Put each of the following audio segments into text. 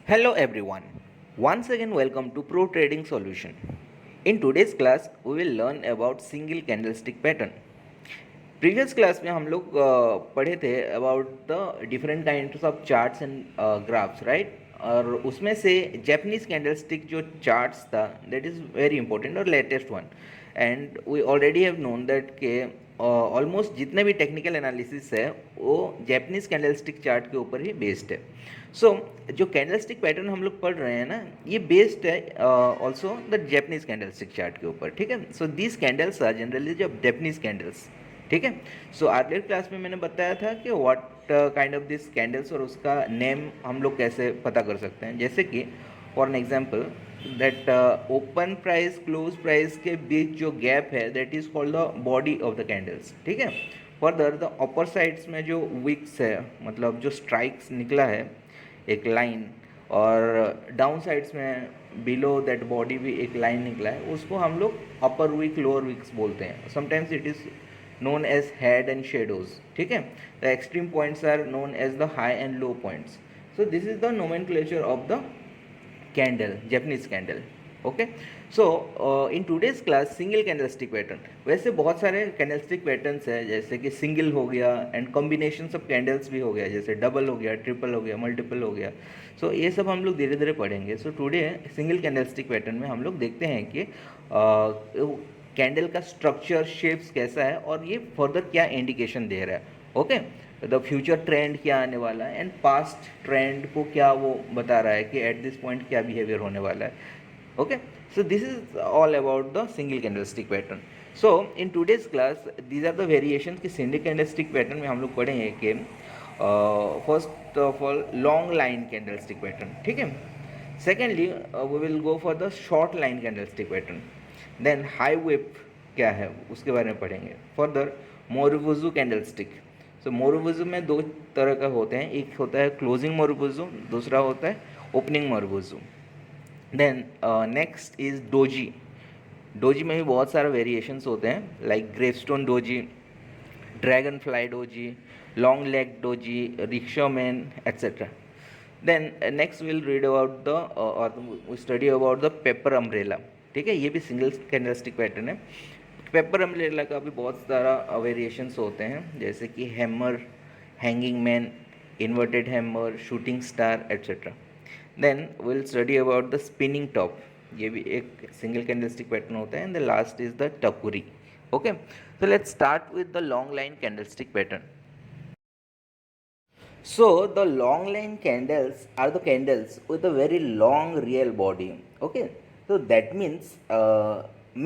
Hello everyone. Once again welcome to Pro Trading Solution. In today's class we will learn about single candlestick pattern. Previous class में हम लोग पढ़े थे about the different kinds of charts and graphs right, और उसमें से Japanese candlestick जो charts था दैट इज़ वेरी इंपॉर्टेंट और latest one, and we already have known that के ऑलमोस्ट जितने भी टेक्निकल एनालिसिस है वो जैपनीज कैंडलस्टिक चार्ट के ऊपर ही बेस्ड है. सो जो कैंडलस्टिक पैटर्न हम लोग पढ़ रहे हैं ना, ये बेस्ड है also the Japanese candlestick chart के ऊपर. ठीक है, so these candles are generally जो जैपनीज कैंडल्स. ठीक है, सो अर्लियर क्लास में मैंने बताया था कि what kind of this candles और उसका नेम हम लोग कैसे पता कर सकते हैं. जैसे कि for an example that open price close price के बीच जो गैप है that is called the body of the candles. ठीक है, फर्दर द अपर साइड्स में जो विक्स है, मतलब जो स्ट्राइक्स निकला है एक लाइन, और डाउन साइड्स में बिलो दैट बॉडी भी एक लाइन निकला है, उसको हम लोग अपर वीक लोअर वीक्स बोलते हैं. Sometimes it is known as head and shadows. ठीक है, the extreme points are known as the high and low points. So this is the nomenclature of the candle, Japanese candle. Okay, so in today's class single candlestick pattern. वैसे बहुत सारे candlestick patterns है, जैसे कि single हो गया and combination of candles भी हो गया, जैसे डबल हो गया, ट्रिपल हो गया, मल्टीपल हो गया. सो ये सब हम लोग धीरे धीरे पढ़ेंगे. So today single candlestick pattern में हम लोग देखते हैं कि कैंडल का स्ट्रक्चर शेप्स कैसा है और ये फर्दर क्या इंडिकेशन दे रहा है. ओके, द फ्यूचर ट्रेंड क्या आने वाला है एंड पास्ट ट्रेंड को क्या वो बता रहा है कि एट दिस पॉइंट क्या बिहेवियर होने वाला है. Okay, so this is all about the single candlestick pattern. So in today's class these are the variation कि सिंगल कैंडलस्टिक पैटर्न में हम लोग पढ़ेंगे कि first of all long line candlestick pattern. ठीक है, secondly we will go for the short line candlestick pattern. Then high wave क्या है उसके बारे में पढ़ेंगे. Further मोरुबुजू candlestick. सो मोरुबुजू में दो तरह का होते हैं, एक होता है क्लोजिंग मोरुबुजू, दूसरा होता है opening marubozu. Then next is doji. Doji में भी बहुत सारे वेरिएशंस होते हैं, like gravestone doji, dragonfly doji, long leg doji, rickshaw man etcetera. Then next will read about the और study about the paper umbrella. ठीक है, ये भी सिंगल कैंडलस्टिक पैटर्न है. पेपर अम्ब्रेला का भी बहुत सारा वेरिएशंस होते हैं, जैसे कि hammer, hanging man, inverted hammer, shooting star etcetera. Then will study about the spinning top. ये भी एक सिंगल कैंडलस्टिक पैटर्न होता है. And the last is the takuri. Okay, so let's start with the long line candlestick pattern. So the long line candles are the candles with a very long real body. Okay, so that means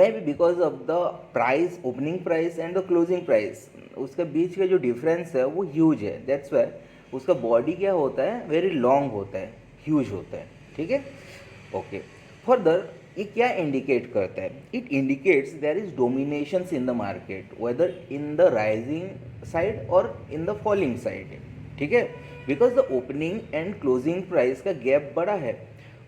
maybe because of the price, opening price and the closing price, उसके बीच का जो difference है वो huge है. That's Y उसका body क्या होता है, वेरी लॉन्ग होता है, ह्यूज होता है. ठीक है, ओके. फर्दर ये क्या इंडिकेट करता है? It indicates there is dominations in the market, whether in the rising side और इन द फॉलिंग साइड. ठीक है, because the opening and closing price का गैप बड़ा है.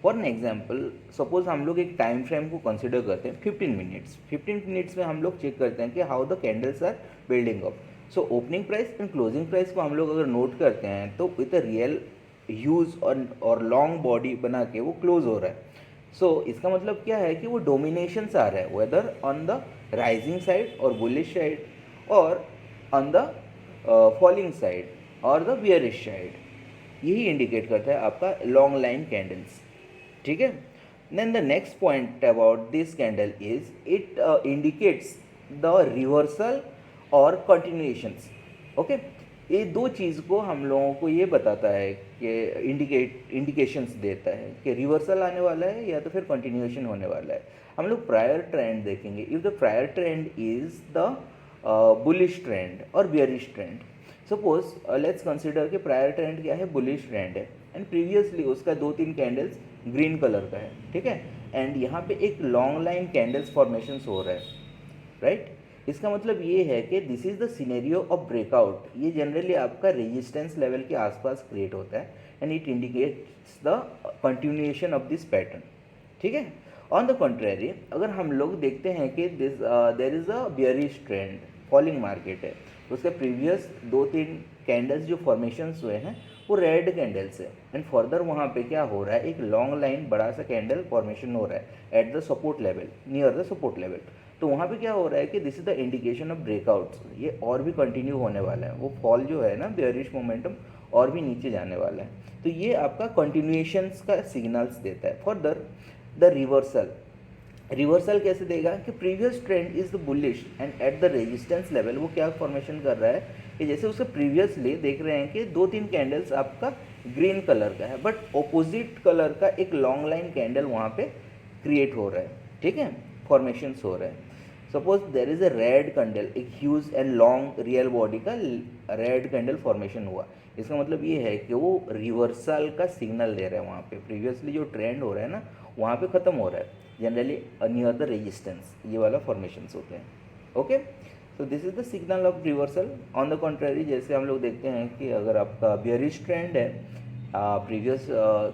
फॉर एन एग्जाम्पल, सपोज हम लोग एक टाइम फ्रेम को कंसिडर करते हैं 15 मिनट्स. 15 मिनट्स में हम लोग चेक करते हैं कि how the candles are building up. So opening price and closing price को हम लोग अगर नोट करते हैं तो विद अ रियल ह्यूज और लॉन्ग बॉडी बना के वो क्लोज हो रहा है. सो इसका मतलब क्या है कि वो डोमिनेशंस आ रहा है, whether on the rising side और बुलिश साइड और ऑन द फॉलिंग साइड और द बियरिश साइड. यही इंडिकेट करता है आपका लॉन्ग लाइन कैंडल्स. ठीक है, then the next point about this candle is it indicates the reversal और कंटिन्यूएशंस. ओके, ये दो चीज़ को हम लोगों को ये बताता है कि इंडिकेशंस देता है कि रिवर्सल आने वाला है या तो फिर कंटिन्यूएशन होने वाला है. हम लोग प्रायर ट्रेंड देखेंगे. If the prior trend is the bullish trend और bearish trend. Suppose let's consider कि प्रायर ट्रेंड क्या है, बुलिश ट्रेंड है, एंड प्रीवियसली उसका 2-3 कैंडल्स ग्रीन कलर का है. ठीक है, एंड यहाँ पे एक लॉन्ग लाइन कैंडल्स फॉर्मेशंस हो रहा है, राइट. इसका मतलब ये है कि this is the scenario of breakout. ये जनरली आपका रेजिस्टेंस लेवल के आसपास क्रिएट होता है and it indicates the continuation of this pattern. ठीक है, ऑन द कंट्रेरी अगर हम लोग देखते हैं कि this there is a bearish trend, falling market है, उसके प्रीवियस 2-3 कैंडल्स जो फॉर्मेशंस हुए हैं वो रेड कैंडल से, एंड फर्दर वहाँ पे क्या हो रहा है, एक लॉन्ग लाइन बड़ा सा कैंडल फॉर्मेशन हो रहा है at the support level, near the support level. तो वहाँ पे क्या हो रहा है कि this is the indication of breakouts, ये और भी कंटिन्यू होने वाला है, वो फॉल जो है ना बेयरिश मोमेंटम और भी नीचे जाने वाला है। तो ये आपका कंटिन्यूएशंस का सिग्नल्स देता है। फर्दर द रिवर्सल, रिवर्सल कैसे देगा कि previous trend is the bullish and at the resistance level वो क्या फॉर्मेशन कर रहा है कि जैसे उसके प्रीवियसली देख रहे हैं कि 2-3 कैंडल्स आपका ग्रीन कलर का है, बट ऑपोजिट कलर का एक लॉन्ग लाइन कैंडल वहाँ पे क्रिएट हो रहा है, ठीक है, फॉर्मेशंस हो रहे हैं। Suppose there is a red candle, एक huge and long real body का रेड कैंडल फॉर्मेशन हुआ, इसका मतलब ये है कि वो रिवर्सल का सिग्नल दे रहा है। वहाँ पे प्रीवियसली जो ट्रेंड हो रहा है ना वहाँ पे ख़त्म हो रहा है, जनरली नियर द रेजिस्टेंस ये वाला फॉर्मेशंस होते हैं। Okay, so this is the signal of reversal. On the contrary जैसे हम लोग देखते हैं कि अगर आपका बियरिश ट्रेंड है, previous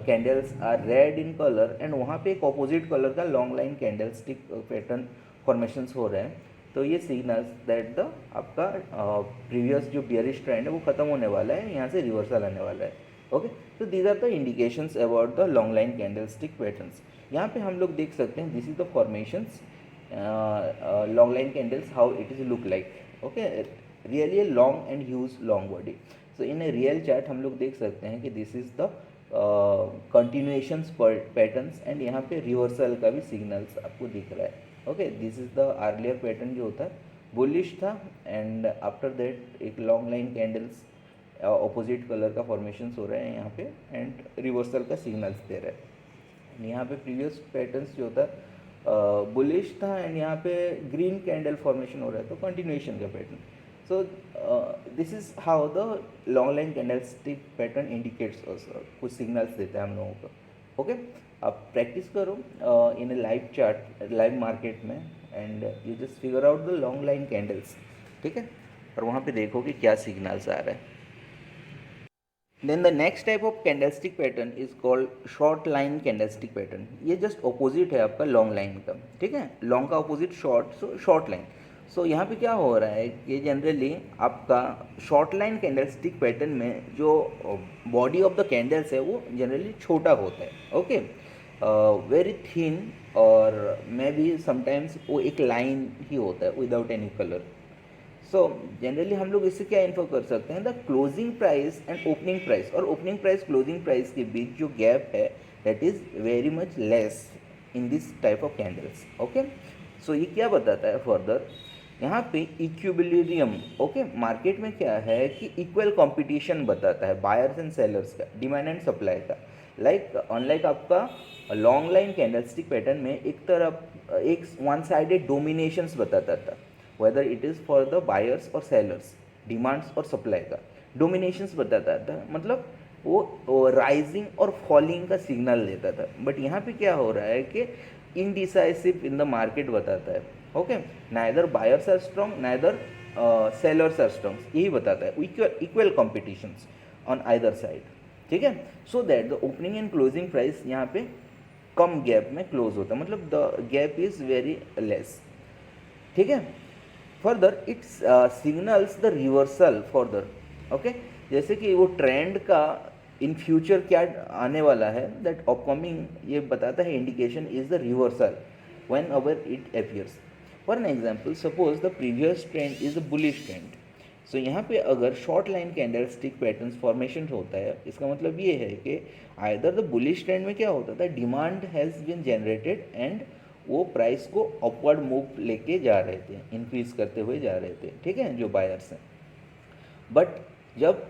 candles are red in colour and वहाँ पे एक ऑपोजिट कलर का long line candlestick pattern formations हो रहे हैं, तो ये सिग्नल्स दैट द आपका प्रीवियस जो बियरिश ट्रेंड है वो ख़त्म होने वाला है, यहाँ से रिवर्सल आने वाला है। ओके, तो these are the indications about the long line candlestick patterns. यहाँ पे हम लोग देख सकते हैं this is the formations long line candles, how it is look like. Okay, really a long and huge long body. So in a real chart हम लोग देख सकते हैं कि this is the continuations patterns and यहाँ पे reversal का भी सिग्नल्स आपको दिख रहा है। Okay, this is the earlier pattern जो होता है बुलिश था, एंड आफ्टर दैट एक long line candles opposite colour का फॉर्मेशंस हो रहे हैं यहाँ पे एंड रिवर्सल का सिग्नल्स दे रहे हैं। यहाँ पे प्रीवियस पैटर्न्स जो होता है बुलिश था एंड यहाँ पे ग्रीन कैंडल फॉर्मेशन हो रहा है, तो कंटिन्यूएशन का pattern. So this is how the long line candlestick pattern indicates, कुछ सिग्नल्स देता है हम लोगों को। ओके, आप प्रैक्टिस करो इन ए लाइव चार्ट, लाइव मार्केट में, and you just figure out the long line candles, ठीक है, और वहाँ पे देखो कि क्या सिग्नल्स आ रहे हैं। Then the next type of candlestick pattern is called short line candlestick pattern। ये just opposite है आपका long line का, ठीक है, long का opposite short, so short line। so यहाँ पे क्या हो रहा है कि जनरली आपका short line candlestick pattern में जो body of the candles है वो जनरली छोटा होता है, ओके, वेरी थिन, और मे बी समटाइम्स वो एक लाइन ही होता है without any colour. So generally हम लोग इससे क्या इन्फो कर सकते हैं, the closing price and opening price, और ओपनिंग प्राइस क्लोजिंग प्राइस के बीच जो गैप है that is very much less in this type of candles. Okay, so ये क्या बताता है फर्दर, यहाँ पे इक्विलिब्रियम, ओके, मार्केट में क्या है कि इक्वल कंपटीशन बताता है बायर्स एंड सेलर्स का, डिमांड एंड सप्लाई का। लाइक अनलाइक आपका लॉन्ग लाइन कैंडलस्टिक पैटर्न में एक तरफ एक वन साइडेड डोमिनेशंस बताता था, weather it is for the buyers और सेलर्स, डिमांड्स और सप्लाई का डोमिनेशंस बताता था, मतलब वो राइजिंग और फॉलिंग का सिग्नल देता था। बट यहाँ पे क्या हो रहा है कि इनडिसाइसिव इन द मार्केट बताता है। Okay, neither buyers are strong neither sellers are strong, यही बताता है, equal competitions on either side, ठीक है। So that the opening and closing price यहाँ पे कम गैप में क्लोज होता है, मतलब the gap is very less, ठीक है। Further it's signals the reversal further, okay, जैसे कि वो ट्रेंड का इन फ्यूचर क्या आने वाला है दैट अपकमिंग, ये बताता है indication is the reversal whenever it appears. For an example, suppose the previous trend is the bullish trend. So यहाँ पे अगर short line candlestick patterns formation होता है, इसका मतलब ये है कि आइदर द बुलिश ट्रेंड में क्या होता था, demand has been generated and वो प्राइस को अपवर्ड मूव लेके जा रहे थे, इंक्रीज करते हुए जा रहे थे, ठीक है, जो बायर्स हैं। बट जब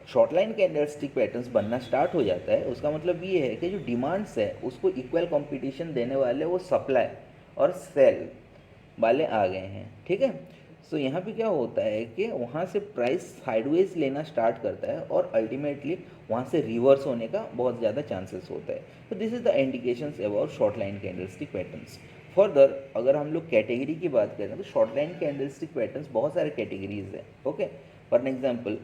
शॉर्ट लाइन कैंडलस्टिक पैटर्न्स बनना स्टार्ट हो जाता है, उसका मतलब ये है कि जो डिमांड्स है उसको इक्वल कंपटीशन देने वाले वो सप्लाई और सेल वाले आ गए हैं, ठीक है। सो यहाँ पे क्या होता है कि वहाँ से प्राइस साइडवेज लेना स्टार्ट करता है और अल्टीमेटली वहाँ से रिवर्स होने का बहुत ज़्यादा चांसेस होता है। तो this is the indications about short line candlestick patterns. Further अगर हम लोग कैटेगरी की बात करें तो शॉर्ट लाइन कैंडलस्टिक पैटर्न्स बहुत सारे कैटेगरीज हैं, ओके। फॉर एग्जांपल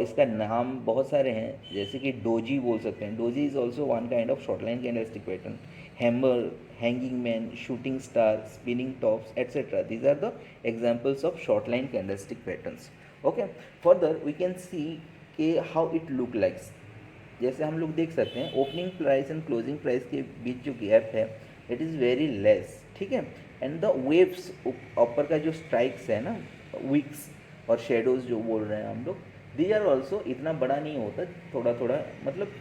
इसका नाम बहुत सारे हैं, जैसे कि डोजी बोल सकते हैं, doji is also one kind of short line candlestick pattern. Hammer, hanging man, shooting star, spinning tops, etc. These are the examples of short line candlestick patterns. Okay. Further, we can see how it look like. जैसे हम लोग देख सकते हैं opening price and closing price के बीच जो gap है इट इज़ वेरी लेस, ठीक है। एंड द वेव्स ऊपर का जो स्ट्राइक्स है ना, विक्स और शेडोज जो बोल रहे हैं हम लोग, दीज आर ऑल्सो इतना बड़ा नहीं होता, थोड़ा थोड़ा मतलब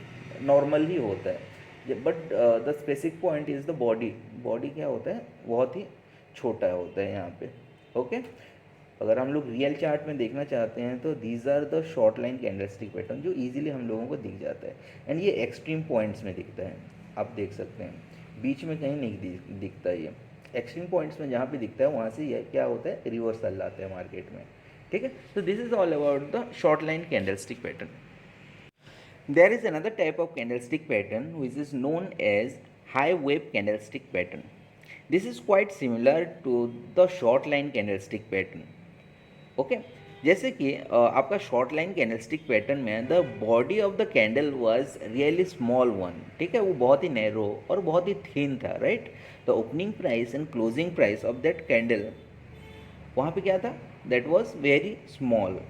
नॉर्मल ही होता है। But the specific point is the body. Body क्या होता है, बहुत ही छोटा होता है यहाँ पे, ओके। अगर हम लोग रियल चार्ट में देखना चाहते हैं तो these are the short line candlestick pattern जो इजीली हम लोगों को दिख जाता है। एंड ये एक्सट्रीम पॉइंट्स में दिखता है, आप देख सकते हैं, बीच में कहीं नहीं दिखता ये। एक्सट्रीम पॉइंट्स में जहाँ पे दिखता है वहाँ से ये क्या होता है, रिवर्सल लाते हैं मार्केट में, ठीक है। तो this is all about the short line candlestick pattern. There is another type of candlestick pattern which is known as high wave candlestick pattern. This is quite similar to the short line candlestick pattern. Okay, जैसे कि आपका short line candlestick pattern में the body of the candle was really small one, ठीक है, वो बहुत ही narrow और बहुत ही थिन था, right. The opening price and closing price of that candle, वहाँ पे क्या था, दैट वाज वेरी स्मॉल।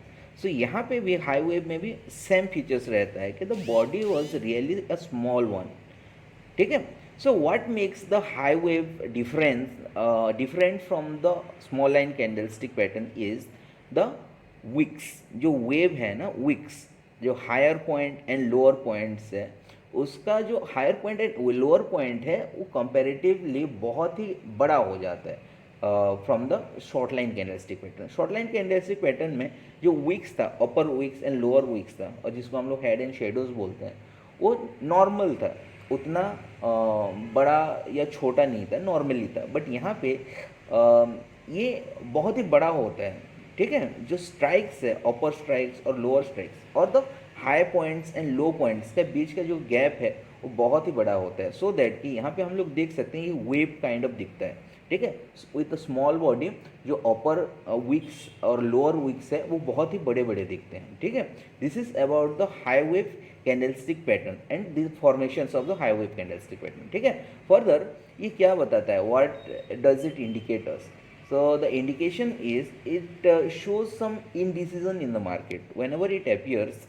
सो यहाँ पे भी हाई वेव में भी सेम फीचर्स रहता है कि the body was really a small one, ठीक है। So what makes the high wave different from the small line candlestick pattern is the wicks. जो वेव है ना, विक्स जो higher point and lower points है, उसका जो higher point and lower point है वो कंपैरेटिवली बहुत ही बड़ा हो जाता है from the short line candlestick pattern. Short line candlestick pattern में जो विक्स था, अपर विक्स एंड लोअर विक्स था, और जिसको हम लोग हेड एंड शेडोज बोलते हैं, वो नॉर्मल था, उतना बड़ा या छोटा नहीं था, नॉर्मली था। बट यहाँ पे ये बहुत ही बड़ा होता है, ठीक है। जो स्ट्राइक्स है, अपर स्ट्राइक्स और लोअर स्ट्राइक्स और the high points and low points के बीच का जो गैप है वो बहुत ही बड़ा होता है। सो दैट कि यहाँ पे हम लोग देख सकते हैं कि वेव काइंड ऑफ दिखता है, ठीक है, विथ स्मॉल बॉडी। जो अपर विक्स और लोअर विक्स है वो बहुत ही बड़े बड़े दिखते हैं, ठीक है। This is about the high wave candlestick pattern and the formations of the high wave candlestick pattern, ठीक है। फर्दर ये क्या बताता है, what does it indicate us? So the indication is it shows some indecision in the market whenever it appears।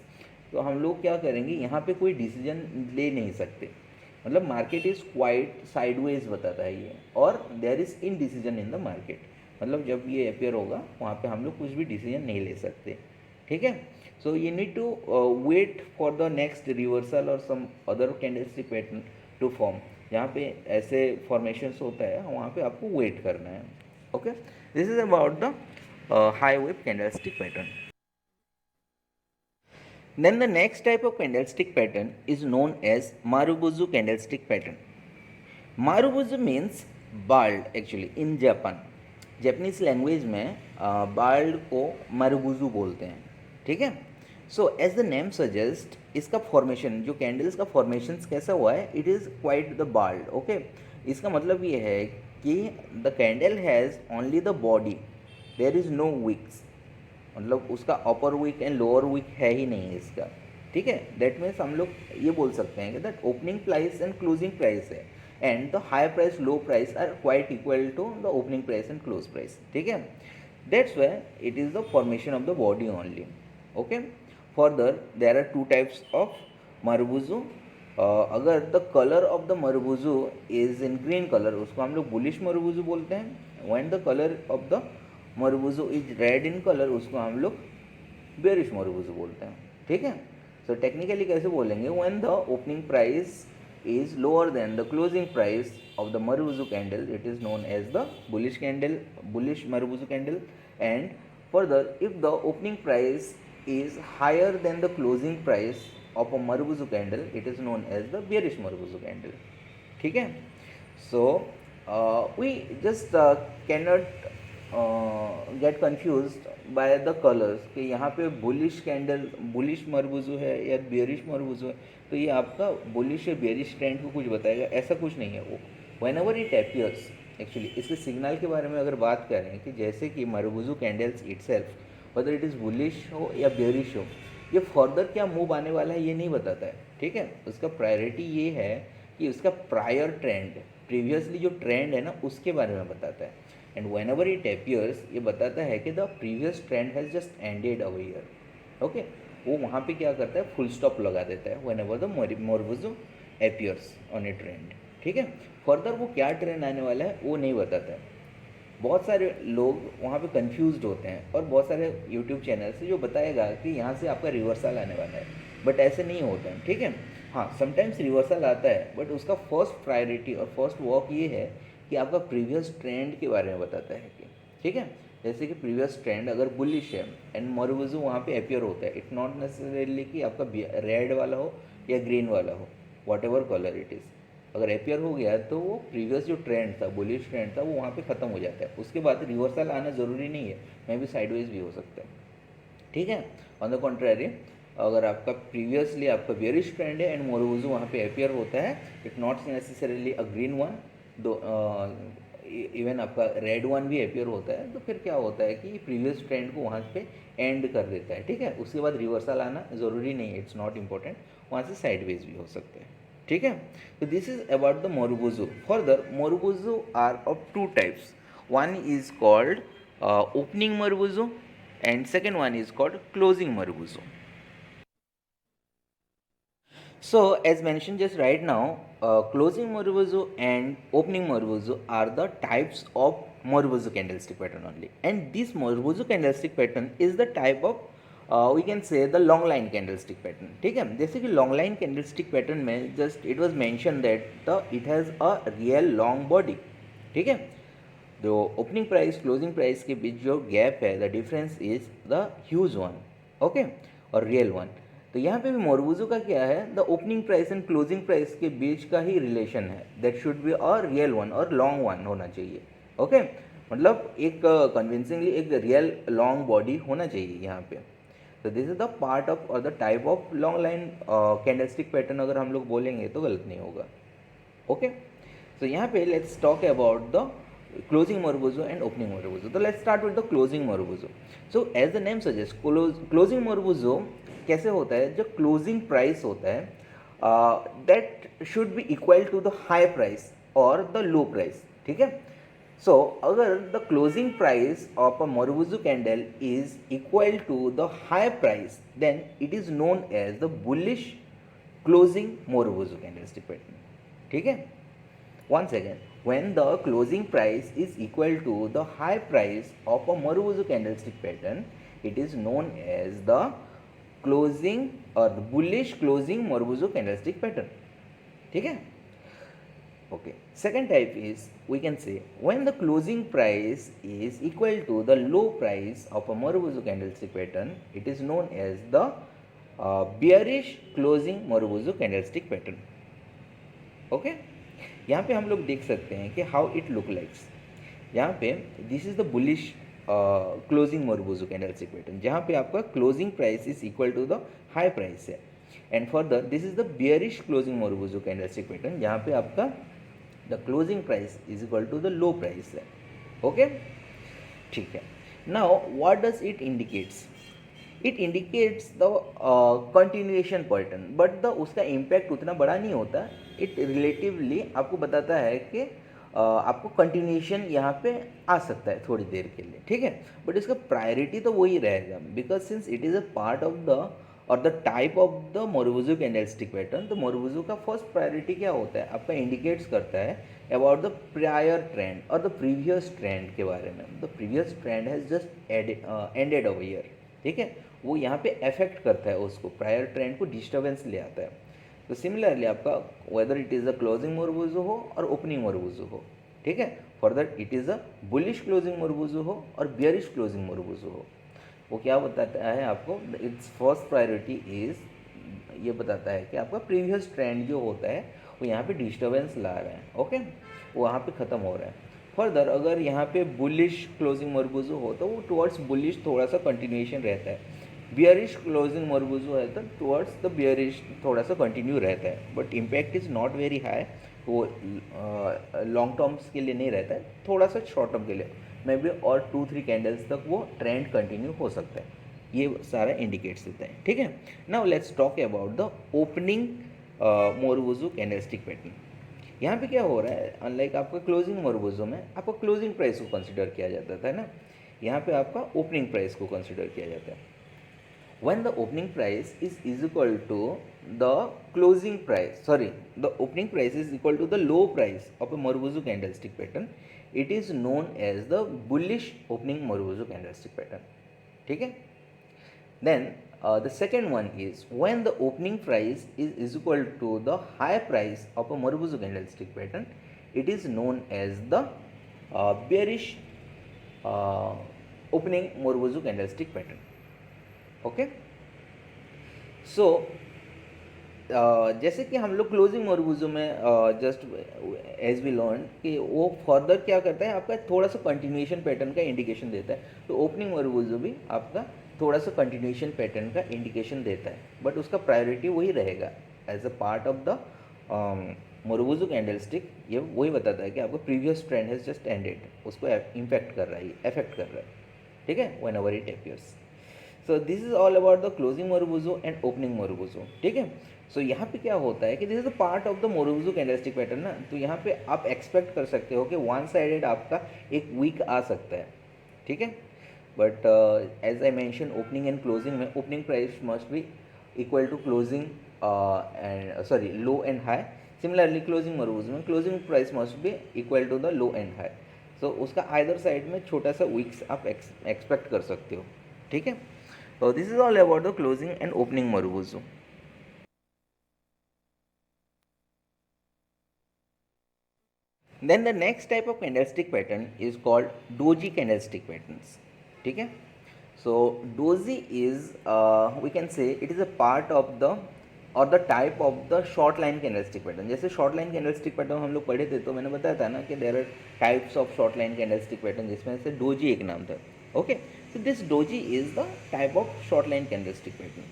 तो हम लोग क्या करेंगे, यहाँ पे कोई डिसीजन ले नहीं सकते, मतलब मार्केट इज़ क्वाइट साइडवेज बताता है ये, और there is indecision in the market, मतलब जब ये अपेयर होगा वहाँ पे हम लोग कुछ भी डिसीजन नहीं ले सकते, ठीक है। So you need to wait for the next reversal और some other candlestick pattern to form. जहाँ पे ऐसे फॉर्मेशंस होता है वहाँ पे आपको वेट करना है, okay. This is about the high wave candlestick pattern. Then the next type of candlestick pattern is known as Marubozu candlestick pattern. Marubozu means bald actually in Japan. Japanese language में bald को Marubozu बोलते हैं, ठीक है। So as the name suggests, इसका formation, जो candles का formation कैसा हुआ है, it is quite the bald, okay. इसका मतलब ये है कि the candle has only the body, there is no wicks, मतलब उसका upper wick and lower wick है ही नहीं है इसका, ठीक है। दैट मीन्स हम लोग ये बोल सकते हैं कि that opening price and closing price है and the high price low price are quite equal to the opening price and close price, ठीक है। That's why it is the formation of the body only, okay. Further there are two types of marubozu. अगर the colour of the marubozu is in green colour, उसको हम लोग bullish marubozu बोलते हैं। When the colour of the मरुबुजू is red in colour, उसको हम लोग bearish मरुबुजू बोलते हैं, ठीक है। सो टेक्निकली कैसे बोलेंगे, when the opening price is lower than the closing price of the marubozu candle, it is known as the bullish candle, bullish marubozu candle. And further if the opening price is higher than the closing price of a Marubozu candle, it is known as the bearish Marubozu candle, ठीक है। So we just cannot get confused by the colors कि यहाँ पे bullish candle bullish Marubozu है या bearish Marubozu है, तो ये आपका bullish या bearish trend को कुछ बताएगा, ऐसा कुछ नहीं है वो। whenever it appears, एक्चुअली इसके सिग्नल के बारे में अगर बात करें कि जैसे कि Marubozu candles itself, whether it is bullish हो या बेरिश हो, ये फर्दर क्या मूव आने वाला है ये नहीं बताता है, ठीक है। उसका प्रायोरिटी ये है कि उसका प्रायर ट्रेंड, प्रीवियसली जो ट्रेंड है ना, उसके बारे में बताता है। And when ever it appears, ये बताता है कि the previous trend has just ended a year, okay. वो वहाँ पे क्या करता है, फुल स्टॉप लगा देता है whenever the marubozu appears on a trend. ठीक है, फर्दर वो क्या ट्रेंड आने वाला है वो नहीं बताता है। बहुत सारे लोग वहाँ पे कंफ्यूज्ड होते हैं और बहुत सारे यूट्यूब चैनल से जो बताएगा कि यहाँ से आपका रिवर्सल आने वाला है, बट ऐसे नहीं होता है। ठीक है, हाँ समटाइम्स रिवर्सल आता है, बट उसका फर्स्ट प्रायोरिटी और फर्स्ट वर्क ये है कि आपका प्रीवियस ट्रेंड के बारे में बताता है कि ठीक है, जैसे कि प्रीवियस ट्रेंड अगर बुलिश है एंड मोरवुजो वहाँ पे अपियर होता है, इट नॉट नेसेसरीली कि आपका रेड वाला हो या ग्रीन वाला हो, what ever colour it is, अगर अपियर हो गया तो वो प्रीवियस जो ट्रेंड था, बुलिश ट्रेंड था, वो वहाँ पे ख़त्म हो जाता है। उसके बाद रिवर्सल आना ज़रूरी नहीं है, मे भी साइडवेज भी हो सकता है। ठीक है, ऑन द कॉन्ट्रेरी अगर आपका प्रीवियसली आपका बेयरिश ट्रेंड है एंड मोरवुजो वहाँ पे अपियर होता है, it not necessarily a green one, दो इवन आपका रेड वन भी अपियर होता है, तो फिर क्या होता है कि प्रीवियस ट्रेंड को वहाँ पे एंड कर देता है। ठीक है, उसके बाद रिवर्सल आना ज़रूरी नहीं है, इट्स नॉट इम्पॉर्टेंट, वहाँ से साइडवेज भी हो सकते हैं। ठीक है, तो this is about the marubozu. Further marubozu are of two types, one is called opening marubozu and second one is called closing morubuzo. So as mentioned just right now, closing morubuzo and opening morubuzo are the types of morubuzo candlestick pattern only, and this morubuzo candlestick pattern is the type of we can say the long line candlestick pattern. ठीक है, जैसे कि long line candlestick pattern में just it was mentioned that the it has a real long body. ठीक है, जो opening price closing price के बीच जो गैप है, the difference is the huge one, okay, और रियल वन। तो यहाँ पे भी मोरवुजो का क्या है, the opening price and closing price के बीच का ही रिलेशन है, that should be a real one और लॉन्ग वन होना चाहिए। ओके, मतलब एक कन्विंसिंगली एक रियल लॉन्ग बॉडी होना चाहिए यहाँ पे। तो this is the part of और the type of long line candlestick pattern अगर हम लोग बोलेंगे तो गलत नहीं होगा। ओके, so यहाँ पे let's talk about the closing morubuzo and opening morubuzo. So let's start with the closing morubuzo. So as the name suggests, closing morubuzo कैसे होता है, जो closing price होता है that should be equal to the high price or the low price. ठीक है, so अगर the closing price of a morubuzo candle is equal to the high price, then it is known as the bullish closing morubuzo candlestick pattern. ठीक है, once again, when the closing price is equal to the high price of a morubuzo candlestick pattern, it is known as the closing or the bullish closing morubuzo candlestick pattern. ठीक है, okay. Second type is, we can say, when the closing price is equal to the low price of a morubuzo candlestick pattern, it is known as the bearish closing morubuzo candlestick pattern. Okay, यहाँ पे हम लोग देख सकते हैं कि how it look likes. यहाँ पे this is the bullish closing marubozu candlestick pattern, जहाँ पे आपका closing price is equal to the high price है, and further this is the bearish closing marubozu candlestick pattern, जहाँ पे आपका the closing price is equal to the low price है। Okay, ठीक है, now what does it indicates, it indicates the continuation pattern, but the उसका impact उतना बड़ा नहीं होता। इट रिलेटिवली आपको बताता है कि आपको कंटिन्यूएशन यहाँ पे आ सकता है थोड़ी देर के लिए। ठीक है, बट इसका प्रायोरिटी तो वही रहेगा, because since it is a part of the और the type of the marubozu candlestick pattern, तो मोरवुजो का फर्स्ट प्रायोरिटी क्या होता है, आपका इंडिकेट्स करता है अबाउट द प्रायर ट्रेंड और द प्रीवियस ट्रेंड के बारे में। The previous trend has just ended over year. ठीक है, वो यहाँ पे अफेक्ट करता है उसको, प्रायर ट्रेंड को डिस्टर्बेंस ले आता है। तो सिमिलरली आपका whether it is a closing marubozu हो और ओपनिंग मोरवुजो हो, ठीक है, further it is a bullish closing marubozu हो और बियरिश क्लोजिंग मोरवुजो हो, वो क्या बताता है आपको, इट्स फर्स्ट प्रायोरिटी इज़, ये बताता है कि आपका प्रीवियस ट्रेंड जो होता है वो यहाँ पे डिस्टर्बेंस ला रहा है। ओके, वो वहाँ पे ख़त्म हो रहा है। फर्दर अगर यहाँ पे बुलिश क्लोजिंग मोरवुजो हो तो वो टुवर्ड्स बुलिश थोड़ा सा कंटिन्यूएशन रहता है, बियरिश क्लोजिंग मोरवुजो है तो टुवर्ड्स द बियरिश थोड़ा सा कंटिन्यू रहता है, but impact is not very high, वो लॉन्ग टर्म्स के लिए नहीं रहता है, थोड़ा सा शॉर्ट टर्म के लिए मे बी और 2-3 कैंडल्स तक वो ट्रेंड कंटिन्यू हो सकता है, ये सारा इंडिकेट्स देता है। ठीक है, now let's talk about the opening marubozu candlestick pattern. यहाँ पे क्या हो रहा है, अनलाइक आपका क्लोजिंग मोरवुजो में आपका क्लोजिंग प्राइस को कंसिडर किया जाता था ना, यहाँ पे आपका ओपनिंग प्राइस को कंसिडर किया जाता है। when the opening price is equal to the closing price, sorry, the opening price is equal to the low price of a Marubozu candlestick pattern, it is known as the bullish opening Marubozu candlestick pattern. ठीक है. Then the second one is when the opening price is equal to the high price of a Marubozu candlestick pattern, it is known as the bearish opening Marubozu candlestick pattern. Okay. So जैसे कि हम लोग closing marubozu में just as we learn कि वो further क्या करता है, आपका थोड़ा सा कंटिन्यूएशन पैटर्न का इंडिकेशन देता है. तो ओपनिंग मोरबुजो भी आपका थोड़ा सा कंटिन्यूएशन पैटर्न का इंडिकेशन देता है, बट उसका प्रायोरिटी वही रहेगा as a part of the marubozu candlestick. ये वही बताता है कि आपका previous trend has just ended, उसको इम्पैक्ट कर रहा है, अफेक्ट कर रहा है. ठीक है, whenever it appears. So this is all about the closing marubozu and opening marubozu. ठीक है. सो यहाँ पे क्या होता है कि this is a part of the marubozu candlestick pattern ना. तो यहाँ पे आप एक्सपेक्ट कर सकते हो कि वन साइडेड आपका एक वीक आ सकता है. ठीक है. But as I mention opening and closing में opening price must be equal to closing and sorry low and high. Similarly closing marubozu में closing price must be equal to the low and high. So उसका either side में छोटा सा weeks आप expect कर सकते हो. ठीक है. So this is all about the closing and opening Marubozu. Then the next type of candlestick pattern is called doji candlestick patterns. ठीक है. So doji is we can say it is a part of the और the type of the short line candlestick pattern. जैसे short line candlestick pattern हम लोग पढ़े थे, तो मैंने बताया था ना कि there are types of short line candlestick pattern, जिसमें से डोजी एक नाम था. Okay. So this doji is the type of short line candlestick pattern.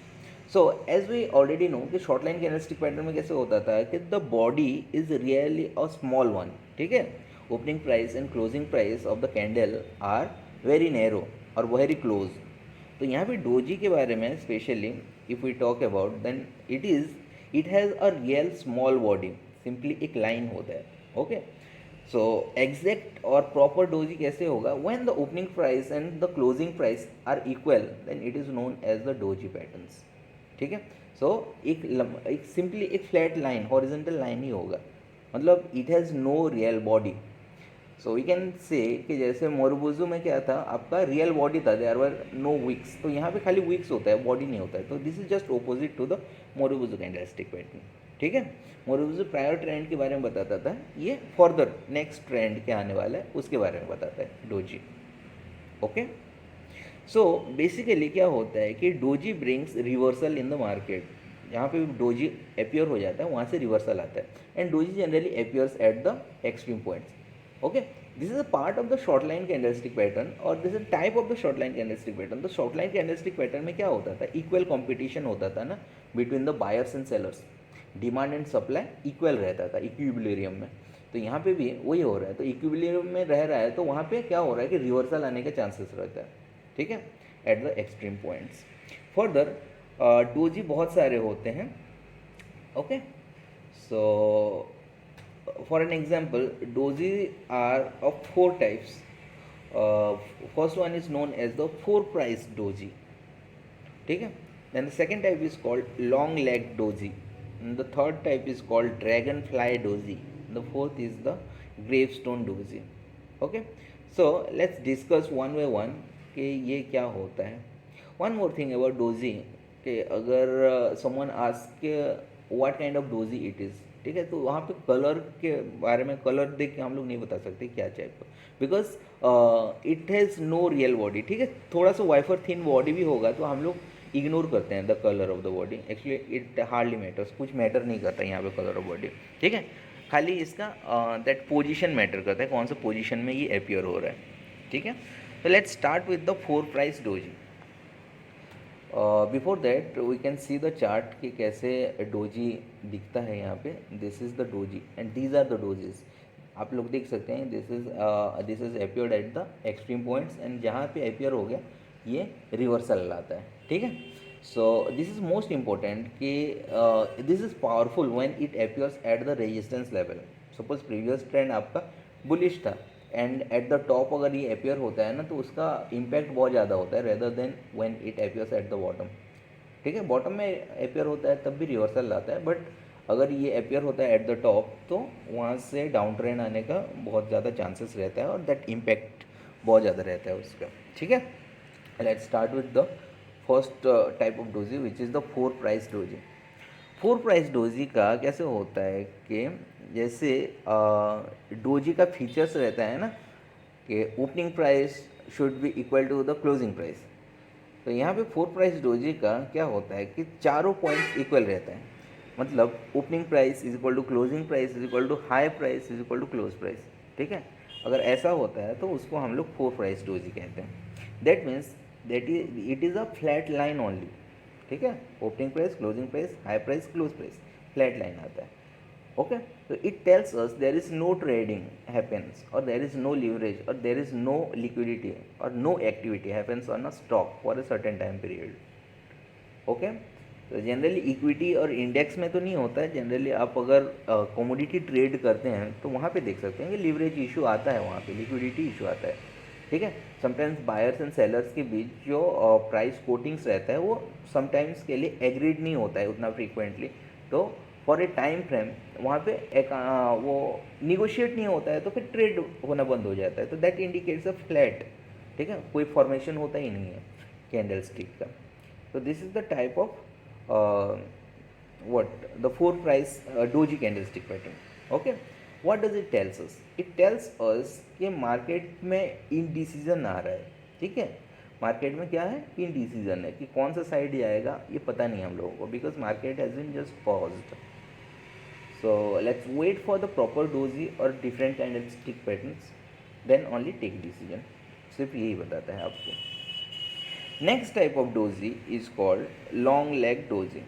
So as we already know कि short line candlestick pattern में कैसे होता था कि the body is really a small one. ठीक है. Opening price and closing price of the candle are very narrow और very close. तो यहाँ पे डोजी के बारे में specially if we talk about, then it has a real small body. Simply एक line होता है. Okay. सो एग्जैक्ट और प्रॉपर डोजी कैसे होगा, when the opening price and the closing price are equal, then it is known as the doji patterns. ठीक है. So एक simply एक फ्लैट लाइन, हॉरिजेंटल लाइन ही होगा, मतलब it has no real body. So we can say कि जैसे marubozu में क्या था, आपका रियल बॉडी था, देयर वर नो विक्स. तो यहाँ पे खाली विक्स होता है, बॉडी नहीं होता है. तो this is just opposite to the marubozu candlestick pattern. ठीक है. मोरबुजो प्रायर ट्रेंड के बारे में बताता था, ये फर्दर नेक्स्ट ट्रेंड क्या आने वाला है उसके बारे में बताता है डोजी. ओके. सो बेसिकली क्या होता है कि doji brings reversal in the market. जहाँ पे डोजी अपीयर हो जाता है वहाँ से रिवर्सल आता है, and doji generally appears at the extreme points. Okay. This is a part of the short line candlestick pattern और this is type of the short line candlestick pattern. तो short line candlestick pattern में क्या होता था, equal competition होता था ना between the buyers and sellers. Demand and supply equal रहता था इक्विलिब्रियम में. तो यहाँ पे भी वही हो रहा है. तो इक्विलिब्रियम में रह रहा है, तो वहाँ पे क्या हो रहा है कि रिवर्सल आने के चांसेस रहता है. ठीक है. At the extreme points. Further doji बहुत सारे होते हैं. Okay. So for an example, doji are of 4 types. First one is known as the 4 price doji. ठीक है. Then the second type is called long leg doji. And the third type is called dragonfly doji. The fourth is the gravestone doji. Okay. So let's discuss one by one कि ये क्या होता है. One more thing about doji कि अगर someone ask what kind of doji it is, ठीक है, तो वहाँ पे कलर के बारे में, कलर देख के हम लोग नहीं बता सकते क्या टाइप का, because it has no real body. ठीक है. थोड़ा सा वाइफर थिन बॉडी भी होगा तो हम लोग इग्नोर करते हैं the colour of the body. Actually it hardly matters, कुछ मैटर नहीं करता यहाँ पे कलर ऑफ बॉडी. ठीक है. खाली इसका दैट पोजिशन मैटर करता है, कौन सा पोजिशन में ये अपीयर हो रहा है. ठीक है. तो let's start with the 4 price doji. Before that we can see the chart कि कैसे डोजी दिखता है यहाँ पे. This is the doji and these are the dojis. आप लोग देख सकते हैं this is appeared at the extreme points, and जहाँ पे अपीयर हो गया ये रिवर्सल लाता है. ठीक है. So this is most important कि this is powerful when it appears at the resistance level. Suppose previous trend आपका बुलिश था एंड एट द टॉप अगर ये अपीयर होता है ना, तो उसका इम्पैक्ट बहुत ज़्यादा होता है rather than when it appears at the bottom. ठीक है, बॉटम में अपियर होता है तब भी रिवर्सल आता है, बट अगर ये अपियर होता है एट द टॉप तो वहाँ से डाउन ट्रेंड आने का बहुत ज़्यादा चांसेस रहता है और दैट इम्पैक्ट बहुत ज़्यादा रहता है उसका। ठीक है, let's start with the first type of doji which is the 4 price doji. 4 price doji का कैसे होता है कि जैसे डोजी का फीचर्स रहता है ना कि opening price should be equal to the closing price. तो यहाँ पे 4 प्राइस डोजी का क्या होता है कि चारों पॉइंट्स इक्वल रहता है, मतलब opening price is equal to closing price is equal to high price is equal to close price. ठीक है, अगर ऐसा होता है तो उसको हम लोग 4 प्राइस डोजी कहते हैं। That means that is it is a flat line only. ठीक है, opening price, closing price, high price, close price, flat line आता है। Okay, so it tells us there is no trading happens, or there is no leverage, or there is no liquidity, or no activity happens on a stock for a certain time period. Okay, तो generally equity और index में तो नहीं होता है। Generally आप अगर commodity trade करते हैं तो वहाँ पे देख सकते हैं कि लिवरेज इशू आता है, वहाँ पे लिक्विडिटी इशू आता है। ठीक है, समटाइम्स बायर्स एंड सेलर्स के बीच जो प्राइस कोटिंग्स रहता है वो समटाइम्स के लिए एग्रीड नहीं होता है उतना फ्रीक्वेंटली, तो फॉर ए टाइम फ्रेम वहाँ पे एक वो निगोशिएट नहीं होता है, तो फिर ट्रेड होना बंद हो जाता है, तो दैट इंडिकेट्स अ फ्लैट। ठीक है, कोई फॉर्मेशन होता ही नहीं है कैंडल स्टिक का। तो this is the type of what the 4 price doji candlestick pattern. Okay, what does it tells us? It tells us कि मार्केट में इनडिसीजन आ रहा है। ठीक है, मार्केट में क्या है, इनडिसीजन है कि कौन सा साइड जाएगा ये पता नहीं हम लोगों को, because market has been just paused. So let's wait for the proper doji और different candlestick patterns, then only take decision. सिर्फ यही बताता है आपको। Next type of doji is called long leg doji.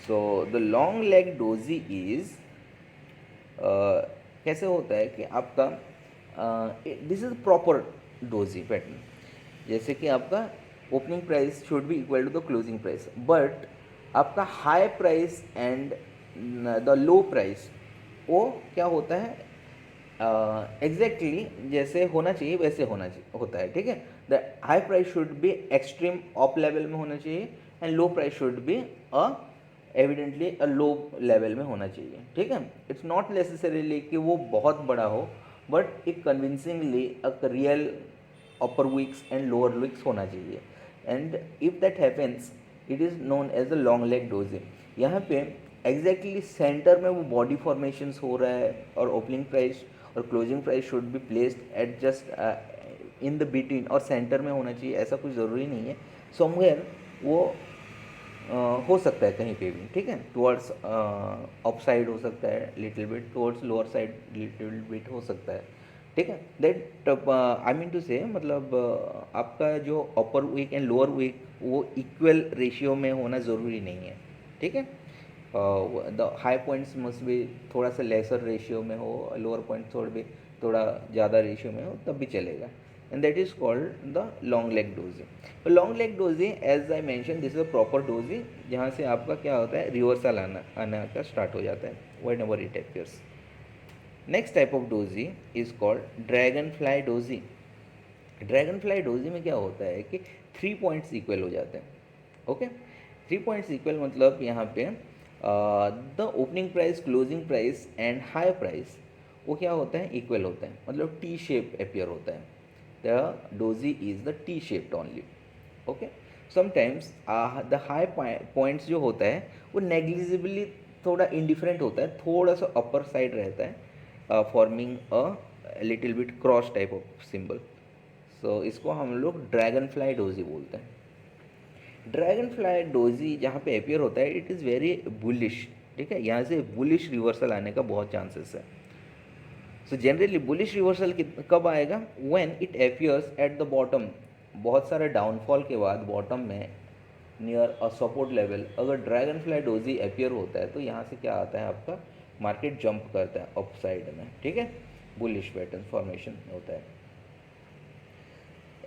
So the long leg doji is कैसे होता है कि आपका this is proper doji pattern. जैसे कि आपका opening price should be equal to the closing price, but आपका high price and the low price वो क्या होता है एग्जैक्टली जैसे होना चाहिए वैसे होता है। ठीक है, the high price should B extreme up level में होना चाहिए and low price should B evidently a low level में होना चाहिए। ठीक है, इट्स नॉट नेसेसरीली कि वो बहुत बड़ा हो, बट एक convincingly a real upper wicks and lower wicks होना चाहिए, and if that happens it is known as the long leg doji. यहाँ पे एग्जैक्टली सेंटर में वो बॉडी फॉर्मेशंस हो रहा है और ओपनिंग प्राइस और closing price should B placed eight just in the between और सेंटर में होना चाहिए, ऐसा कुछ ज़रूरी नहीं है। समवेयर वो हो सकता है कहीं पे भी। ठीक है, टुवर्ड्स अप साइड हो सकता है little bit, towards lower side little bit हो सकता है। ठीक है, दैट आई मीन टू से मतलब आपका जो अपर वीक एंड लोअर वीक वो इक्वल रेशियो में होना ज़रूरी नहीं है। ठीक है, द हाई पॉइंट्स मस्ट भी थोड़ा सा लेसर रेशियो में हो, लोअर पॉइंट थोड़ा ज़्यादा रेशियो में हो तब भी चलेगा, and that is called the long leg doji. तो long leg doji as I mentioned this is a proper doji जहाँ से आपका क्या होता है रिवर्सल आना का स्टार्ट हो जाता है whenever it appears. Next type of doji is called dragonfly doji. dragonfly doji में क्या होता है कि 3 पॉइंट्स इक्वल हो जाते हैं। ओके, 3 पॉइंट्स इक्वल मतलब यहाँ पे the opening price, closing price and high price वो क्या होता है इक्वल होता है, मतलब टी शेप अपियर होता है। The doji is the T-shaped only. Okay. Sometimes the high points जो होता है वो negligibly थोड़ा indifferent होता है, थोड़ा सा upper side रहता है, forming a little bit cross type of symbol. So इसको हम लोग dragonfly doji बोलते हैं। dragonfly doji जहाँ पे appear होता है it is very bullish। ठीक है, यहाँ से bullish reversal आने का बहुत chances है। सो जनरली बुलिश रिवर्सल कब आएगा, when it appears at the bottom, बहुत सारे डाउनफॉल के बाद बॉटम में नियर अ सपोर्ट लेवल अगर ड्रैगन फ्लाई डोजी अपियर होता है तो यहाँ से क्या आता है आपका मार्केट जंप करता है अप साइड में। ठीक है, बुलिश पैटर्न फॉर्मेशन होता है।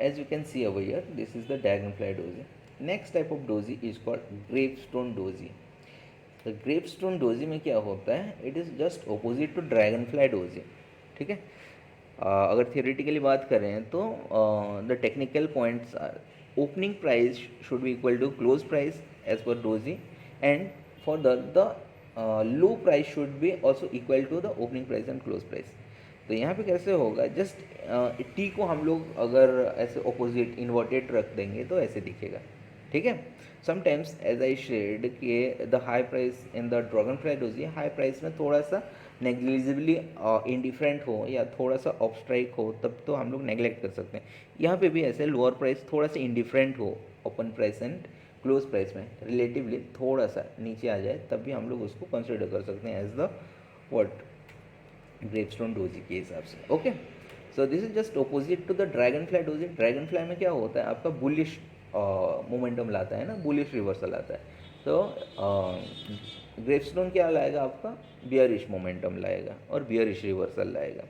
As you can see over here this is the dragonfly doji. Next type of doji is called gravestone doji. तो ग्रेपस्टोन डोजी में क्या होता है, it is just opposite to dragonfly doji. ठीक है, अगर थियोरेटिकली बात करें तो the technical points opening price should be equal to close price as per doji, and further the low price should be also equal to the opening price and close price. तो यहाँ पे कैसे होगा, just T को हम लोग अगर ऐसे ऑपोजिट इन्वर्टेड रख देंगे तो ऐसे दिखेगा, ठीक है. समटाइम्स एज आई शेड कि the high price in the dragonfly doji, high price में थोड़ा सा नेग्लिजिबली इंडिफरेंट हो या थोड़ा सा ऑफ स्ट्राइक हो तब तो हम लोग नेग्लेक्ट कर सकते हैं. यहाँ पे भी ऐसे लोअर प्राइस थोड़ा सा इंडिफरेंट हो open price and close price में रिलेटिवली थोड़ा सा नीचे आ जाए तब भी हम लोग उसको कंसिडर कर सकते हैं as the what gravestone doji के हिसाब से. Okay, so this is just opposite to the dragonfly doji. Dragonfly में क्या होता है, आपका बुलिश मोमेंटम लाता है ना, बुलिश रिवर्सल आता है. तो ग्रेपस्टोन क्या लाएगा, आपका बियरिश मोमेंटम लाएगा और बियरिश रिवर्सल लाएगा.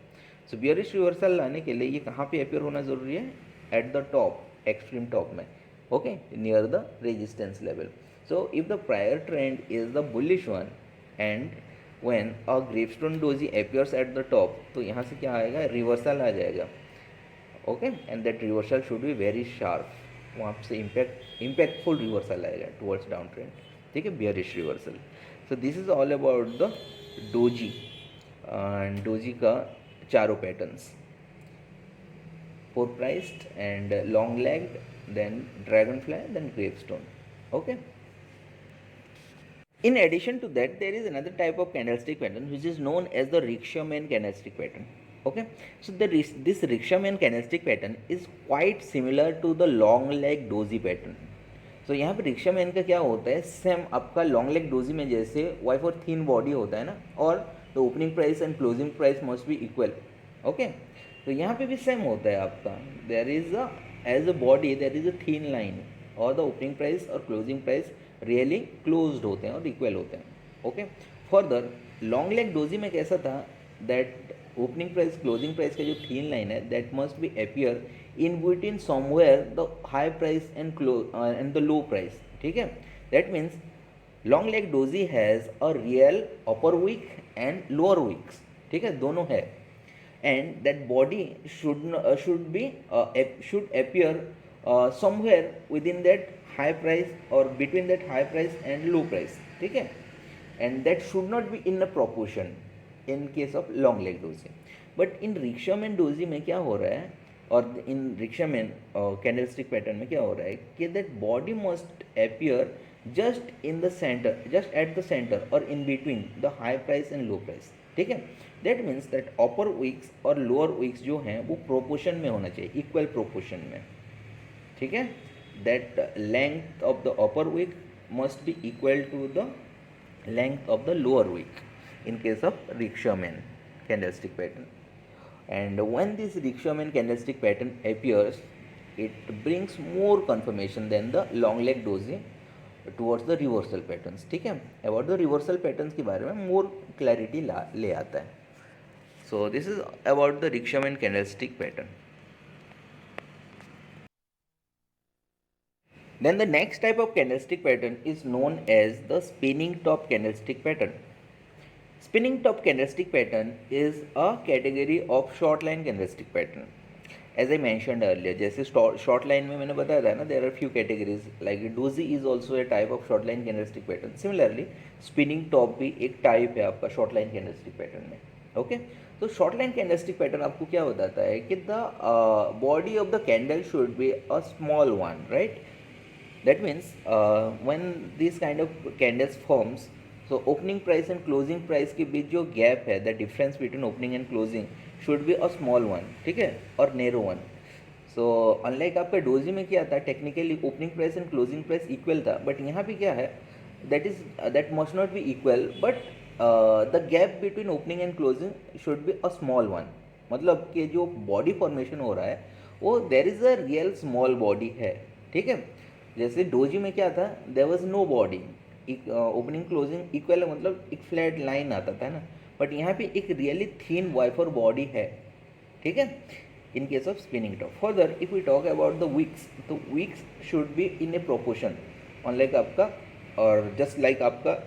सो बियरिश रिवर्सल लाने के लिए ये कहाँ पे अपियर होना ज़रूरी है, at the top, extreme top में, okay, near the resistance level. So if the prior trend is the bullish one and when a gravestone doji appears at the top, तो यहाँ से क्या आएगा, रिवर्सल आ जाएगा. Okay, and that reversal should be very sharp, वहाँ से impactful reversal आएगा टुवर्ड्स डाउन ट्रेंड, ठीक है, bearish reversal. So this is all about the doji. And doji का चारों patterns, four priced and long legged, then dragonfly, then gravestone. Okay. In addition to that, there is another type of candlestick pattern which is known as the Riksha-Man candlestick pattern. Okay, so this Riksha-Man candlestick pattern is quite similar to the long leg doji pattern. So यहाँ पे Riksha-Man का क्या होता है, same आपका long leg doji में जैसे wife और थिन बॉडी होता है ना, और the opening price and closing price must be equal. Okay, तो यहाँ पे भी सेम होता है आपका, there is a as a body there is a thin line, और द ओपनिंग प्राइस और क्लोजिंग प्राइस रियली क्लोज्ड होते हैं और इक्वल होते हैं. Okay, further long leg doji में कैसा था, that opening price closing price का जो थीन लाइन है that must be appear in between somewhere the high price and the low price. ठीक है, that means long leg doji has a real upper wick and lower wicks. ठीक है, दोनों है, and that body should appear somewhere within that high price or between that high price and low price. ठीक है, and that should not be in a proportion in case of long leg doji. But in Riksha-Man doji में क्या हो रहा है, और in Riksha-Man candlestick pattern में क्या हो रहा है कि that body must appear just in the center, just at the center or in between the high price and low price. ठीक है, that means that upper wicks और lower wicks जो हैं वो proportion में होना चाहिए, equal proportion में. ठीक है, that length of the upper wick must be equal to the length of the lower wick in case of Riksha-Man candlestick pattern. And when this Riksha-Man candlestick pattern appears, it brings more confirmation than the long leg doji towards the reversal patterns. ठीक है, about the reversal patterns के बारे में more clarity ले आता है. So this is about the Riksha-Man candlestick pattern. Then the next type of candlestick pattern is known as the spinning top candlestick pattern. Spinning top candlestick pattern is a category of short line candlestick pattern. As I mentioned earlier, जैसे short line में मैंने बताया था ना, there are few categories like doji is also a type of short line candlestick pattern. Similarly, spinning top भी एक type है आपका short line candlestick pattern में. Okay, तो short line candlestick pattern आपको क्या बताता है कि the body of the candle should be a small one, right? That means when these kind of candles forms, so opening price and closing price के बीच जो gap है, the difference between opening and closing should be a small one. ठीक है, और narrow one. So unlike आपका doji में क्या था, technically opening price and closing price equal था, बट यहाँ पे क्या है, that must not be equal, but the gap between opening and closing should be a small one. मतलब कि जो बॉडी फॉर्मेशन हो रहा है वो there is a real small body है. ठीक है, जैसे डोजी में क्या था, there was no body, opening closing equal है, मतलब एक फ्लैट लाइन आता था ना, बट यहाँ पे एक रियली थीन वाइफर बॉडी है. ठीक है, in case of spinning top. Further if we talk about the wicks, तो wicks should be in a proportion, unlike आपका और जस्ट लाइक आपका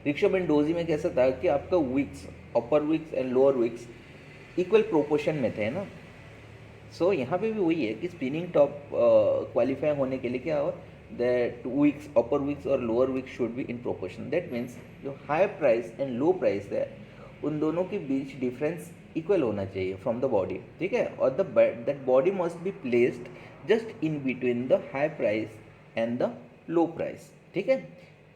Riksha-Man डोजी में कैसा था कि आपका weeks, upper weeks and lower weeks equal proportion में थे ना. सो यहाँ पे भी वही है कि स्पिनिंग टॉप क्वालिफाई होने के लिए क्या हो, दैट विक्स, अपर विक्स और lower wicks should be in proportion. That means जो high price and low price है उन दोनों के बीच डिफरेंस इक्वल होना चाहिए फ्रॉम द बॉडी, ठीक है। और that body must be placed just in between the high price and the low price, ठीक है।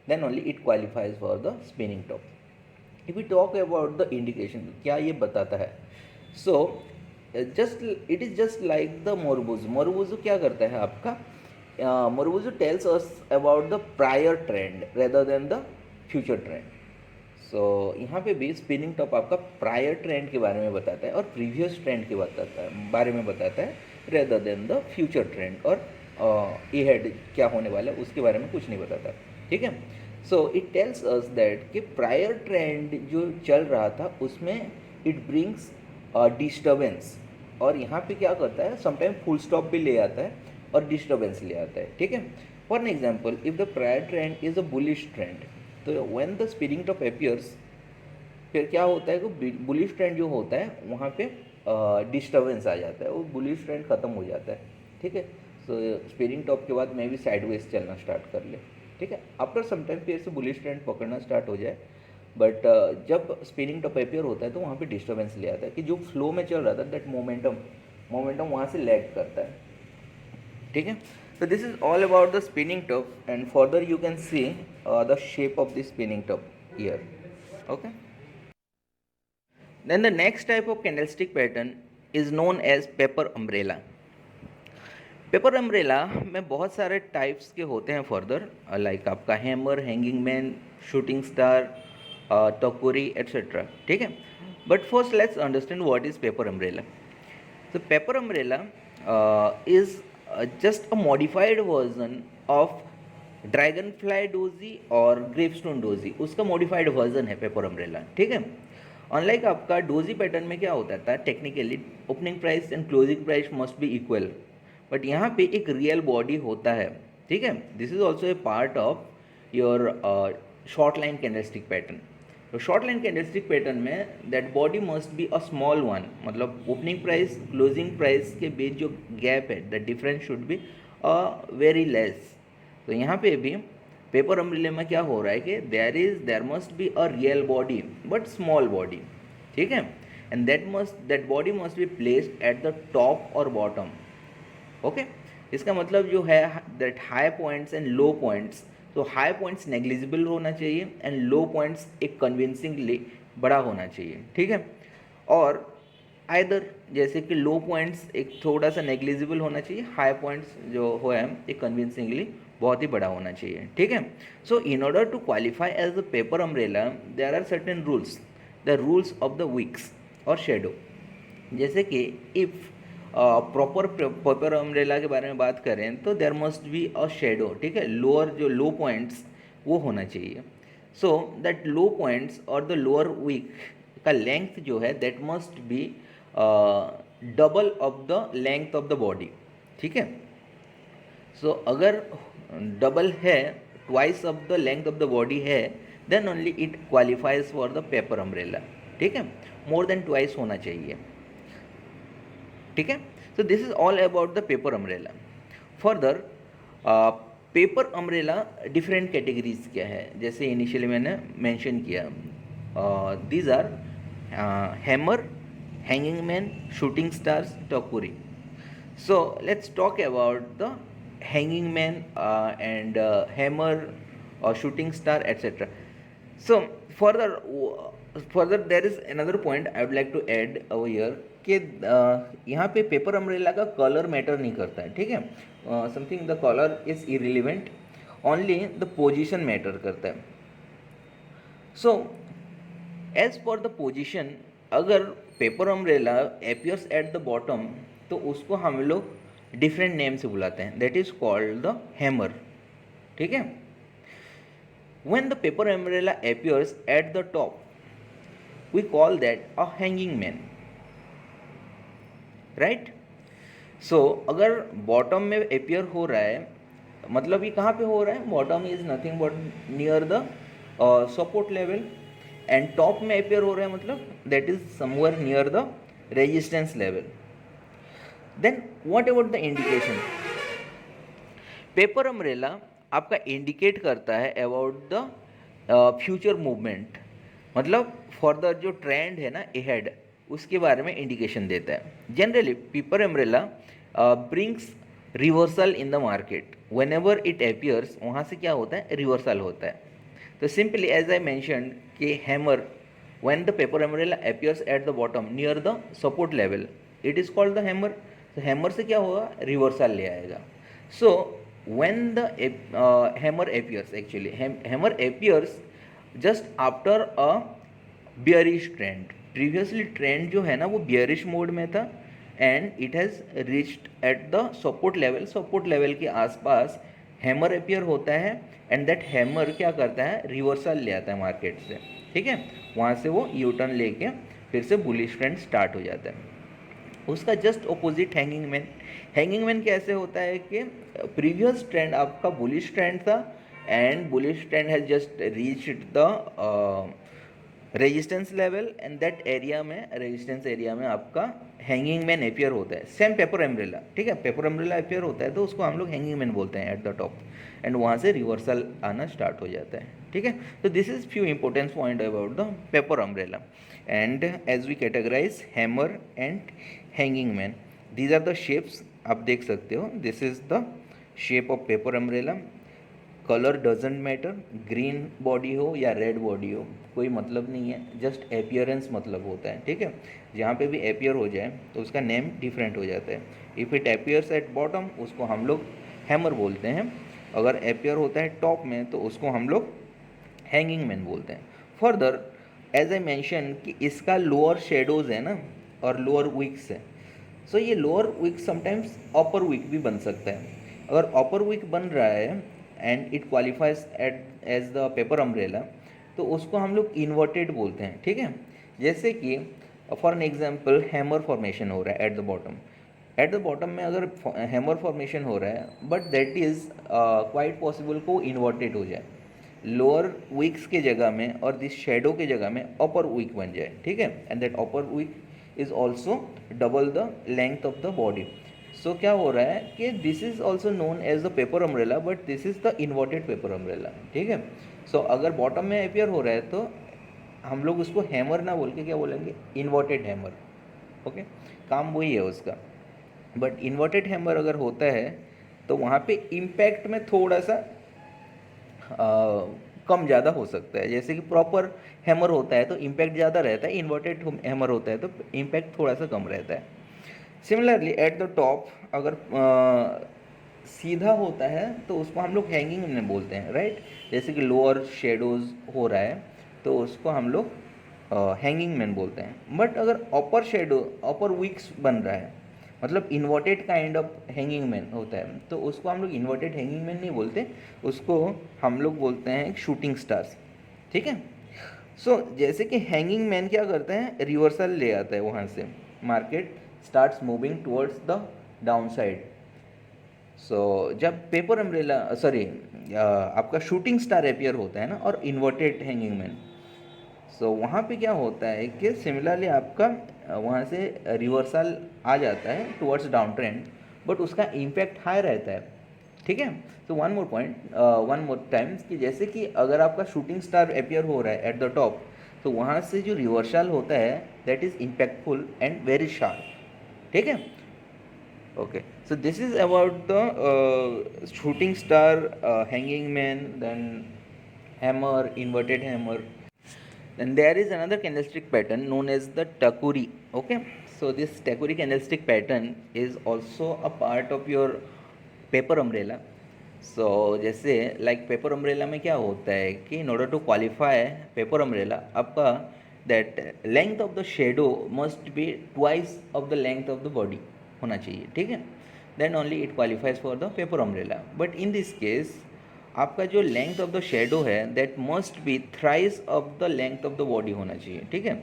Then only it qualifies for the spinning top. If we talk about the indication, क्या ये बताता है? So just it is just like the marubozu. Marubozu क्या करता है आपका? Marubozu tells us about the prior trend rather than the future trend. So यहाँ पे भी स्पिनिंग टॉप आपका प्रायर ट्रेंड के बारे में बताता है और प्रीवियस ट्रेंड के बारे में बताता है rather than the future trend, और अहेड क्या होने वाला है उसके बारे में कुछ नहीं बताता, ठीक है। So it tells us that कि प्रायर ट्रेंड जो चल रहा था उसमें इट ब्रिंग्स डिस्टर्बेंस, और यहाँ पे क्या करता है, समटाइम फुल स्टॉप भी ले आता है और डिस्टर्बेंस ले आता है, ठीक है। For an example, if the prior trend is a bullish trend, तो when the spinning top appears, फिर क्या होता है कि बुलिश ट्रेंड जो होता है वहाँ पे डिस्टर्बेंस आ जाता है, वो बुलिश ट्रेंड ख़त्म हो जाता है, ठीक है। सो स्पिनिंग टॉप के बाद मैं भी साइडवेज चलना स्टार्ट कर ले, ठीक है। आफ्टर सम टाइम फिर से बुलिश ट्रेंड पकड़ना स्टार्ट हो जाए, बट जब स्पिनिंग टॉप अपियर होता है तो वहाँ पे डिस्टर्बेंस ले आता है कि जो फ्लो में चल रहा था दैट मोमेंटम वहाँ से लैग करता है, ठीक है। So this is all about the spinning top, and further you can see the shape of the spinning top here. Okay. Then the next type of candlestick pattern is known as paper umbrella. Paper umbrella में बहुत सारे types के होते हैं further, like आपका hammer, hanging man, shooting star, takuri etcetera, ठीक है। But first let's understand what is paper umbrella. तो paper umbrella is just a modified version of dragonfly doji और ग्रेपस्टोन डोजी, उसका modified version है paper umbrella, ठीक है। Unlike आपका doji pattern में क्या होता था, technically opening price and closing price must be equal, but यहाँ पे एक रियल बॉडी होता है, ठीक है। This is also a part of your short line candlestick pattern. तो शॉर्ट लाइन कैंडलस्टिक पैटर्न में that body must be a small one, मतलब ओपनिंग प्राइस क्लोजिंग प्राइस के बीच जो गैप है the difference should be very less. तो यहाँ पे भी पेपर अम्ब्रेला में क्या हो रहा है कि there must be a real body but small body, ठीक है, and that body must be placed at the top और बॉटम, ओके। इसका मतलब जो है that high points and low points, तो हाई पॉइंट्स नेग्लिजिबल होना चाहिए एंड लो पॉइंट्स एक कन्विंसिंगली बड़ा होना चाहिए, ठीक है। और आइदर जैसे कि लो पॉइंट्स एक थोड़ा सा नेग्लिजिबल होना चाहिए, हाई पॉइंट्स जो हो है एक कन्विंसिंगली बहुत ही बड़ा होना चाहिए, ठीक है। So in order to qualify as the paper umbrella there are certain rules, the rules of the wicks और शेडो। जैसे कि इफ़ प्रॉपर पेपर अम्ब्रेला के बारे में बात करें तो there must be a shadow, ठीक है। लोअर जो लो पॉइंट्स वो होना चाहिए, सो दैट लो पॉइंट्स और द लोअर वीक का लेंथ जो है that must be double of the length of the body, ठीक है। सो अगर डबल है, twice of the length of the body है, then only it qualifies for the paper umbrella, ठीक है। मोर देन ट्वाइस होना चाहिए, ठीक है। So this is all about the paper umbrella. Further paper umbrella different categories क्या है, जैसे इनिशियली मैंने मेंशन किया, these are hammer, hanging man, shooting stars, takuri. So let's talk about the hanging man and hammer और shooting star etcetera. So further there is another point I would like to add over here कि यहाँ पे paper umbrella का colour matter नहीं करता है, ठीक है। Something the colour is irrelevant, only the position matter करता है। So as per the position, अगर paper umbrella appears at the bottom तो उसको हम लोग डिफरेंट नेम से बुलाते हैं, that is called the hammer, ठीक है। When the paper umbrella appears at the top, we call that a hanging man, right? So अगर बॉटम में appear हो रहा है, मतलब ये कहाँ पे हो रहा है, bottom is nothing but near the support level, and top में appear हो रहा है मतलब that is somewhere near the resistance level. Then what about the indication? Paper umbrella आपका इंडिकेट करता है अबाउट द फ्यूचर मूवमेंट, मतलब फर्दर जो ट्रेंड है ना एहेड, उसके बारे में इंडिकेशन देता है। Generally paper umbrella brings reversal in the market whenever it appears, वहाँ से क्या होता है, रिवर्सल होता है। तो सिंपली एज आई मैंशन कि hammer, when the paper umbrella appears at the bottom near the support level, it is called the hammer. तो हैमर से क्या होगा, रिवर्सल ले आएगा। सो when the hammer appears, actually hammer appears just after a bearish trend, previously trend जो है ना वो bearish मोड में था and it has reached at the support level, support level के आसपास हैमर अपियर होता है एंड दैट हैमर क्या करता है, रिवर्सल ले आता है मार्केट से, ठीक है। वहाँ से वो यू टर्न लेके फिर से बुलिश ट्रेंड स्टार्ट हो जाता है। उसका just opposite hanging man. Hanging man कैसे होता है कि प्रीवियस ट्रेंड आपका बुलिश ट्रेंड था and bullish trend has just reached the resistance level and that area में, रेजिस्टेंस एरिया में आपका हैंगिंग मैन अपियर होता है। सेम पेपर अम्ब्रेला, ठीक है, पेपर अम्ब्रेला अपियर होता है तो उसको हम लोग हैंगिंग मैन बोलते हैं एट द टॉप, एंड वहाँ से रिवर्सल आना स्टार्ट हो जाता है, ठीक है। तो this is few important point about the paper umbrella and as we categorize hammer and hanging man, these are the shapes, आप देख सकते हो, this is the shape of paper umbrella. Colour doesn't matter, green body हो या red body हो कोई मतलब नहीं है, जस्ट एपियरेंस मतलब होता है, ठीक है। जहाँ पे भी एपियर हो जाए तो उसका नेम डिफरेंट हो जाता है। If it appears at bottom उसको हम लोग हैमर बोलते हैं, अगर एपियर होता है टॉप में तो उसको हम लोग हैंगिंग मैन बोलते हैं। फर्दर एज आई मैंशन कि इसका लोअर शेडोज़ है ना और लोअर विक्स है, सो ये लोअर विक समटाइम्स अपर विक भी बन सकता है। अगर अपर विक बन रहा है and it qualifies at as the paper umbrella तो उसको हम लोग इन्वर्टेड बोलते हैं, ठीक है। जैसे कि for an example hammer formation हो रहा है at the bottom, eight the bottom में अगर हैमर फॉर्मेशन हो रहा है but that is quite possible को इन्वर्टेड हो जाए, लोअर विक्स के जगह में और दिस शेडो के जगह में अपर विक बन जाए, ठीक है, and that upper wick is also double the length of the body. So क्या हो रहा है कि this is also known as the paper umbrella but this is the inverted paper umbrella, ठीक है। सो अगर बॉटम में अपियर हो रहा है तो हम लोग उसको हैमर ना बोल के क्या बोलेंगे, इन्वर्टेड हैमर, ओके, काम वही है उसका। बट इन्वर्टेड हैमर अगर होता है तो वहाँ पे इम्पैक्ट में थोड़ा सा कम ज़्यादा हो सकता है। जैसे कि प्रॉपर हैमर होता है तो इम्पैक्ट ज़्यादा रहता है, इन्वर्टेड हैमर होता है तो इम्पैक्ट थोड़ा सा कम रहता है। सिमिलरली एट द टॉप अगर सीधा होता है तो उसको हम लोग हैंगिंग में बोलते हैं, राइट। जैसे कि लोअर शेडोज़ हो रहा है तो उसको हम लोग हैंगिंग मैन बोलते हैं। बट अगर अपर शेडो, अपर विक्स बन रहा है, मतलब inverted kind of hanging man होता है तो उसको हम लोग इन्वर्टेड हैंगिंग मैन नहीं बोलते, उसको हम लोग बोलते हैं शूटिंग स्टार्स, ठीक है। सो जैसे कि हैंगिंग मैन क्या करता है, रिवर्सल ले आता है, वहाँ से market starts moving towards the down side. So जब पेपर अम्ब्रेला सॉरी आपका शूटिंग स्टार अपियर होता है ना और इन्वर्टेड हैंगिंग मैन, सो वहाँ पे क्या होता है कि सिमिलरली आपका वहाँ से रिवर्सल आ जाता है टुवर्ड्स डाउन ट्रेंड बट उसका इम्पैक्ट हाई रहता है, ठीक है। तो one more point, one more time कि जैसे कि अगर आपका शूटिंग स्टार अपियर हो रहा है एट द टॉप तो वहाँ से जो रिवर्सल होता है that is impactful and very sharp, ठीक है। Okay, so this is about the shooting star, hanging man, then hammer, inverted hammer. Then there is another candlestick pattern known as the Takuri. Okay, so this Takuri candlestick pattern is also a part of your paper umbrella. So जैसे like paper umbrella में क्या होता है कि in order to qualify paper umbrella आपका that length of the shadow must be twice of the length of the body होना चाहिए, ठीक है, then only it qualifies for the paper umbrella. But in this case आपका जो length of the shadow है that must be thrice of the length of the body होना चाहिए, ठीक है।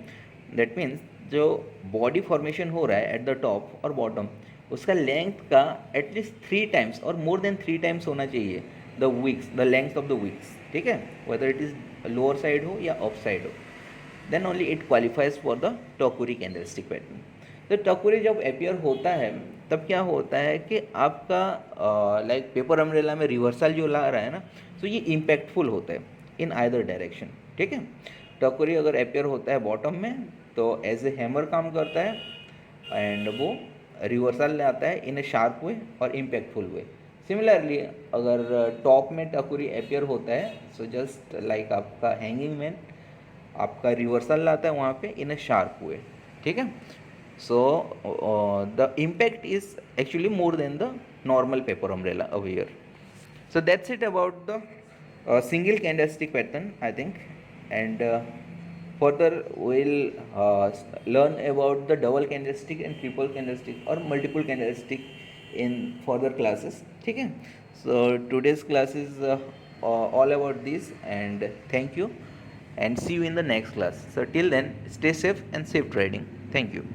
दैट मीन्स जो बॉडी फॉर्मेशन हो रहा है एट द टॉप और बॉटम उसका लेंथ का एटलीस्ट 3 टाइम्स और मोर देन 3 टाइम्स होना चाहिए the wicks, the length of the Vicks, ठीक है, whether it is lower side हो या अप साइड हो, then only it qualifies for the takuri candlestick pattern. तो टकोरी जब अपियर होता है तब क्या होता है कि आपका लाइक पेपर अम्ब्रेला में रिवर्सल जो ला रहा है ना, तो ये इम्पैक्टफुल होता है इन आइदर डायरेक्शन, ठीक है। टकोरी अगर अपियर होता है बॉटम में तो एज ए हैमर काम करता है एंड वो रिवर्सल ले आता है इन ए शार्प वे और इम्पैक्टफुल वे। सिमिलरली अगर टॉप में टकोरी अपियर होता है सो जस्ट लाइक आपका हैंगिंग मैन आपका रिवर्सल लाता है वहाँ पे इन अ शार्प वे, ठीक है। So the impact is actually more than the normal paper umbrella over here. So that's it about the single candlestick pattern, I think, and further we'll learn about the double candlestick and triple candlestick or multiple candlestick in further classes, ठीक है। So today's class is all about this, and thank you and see you in the next class. So till then, stay safe and safe trading. Thank you.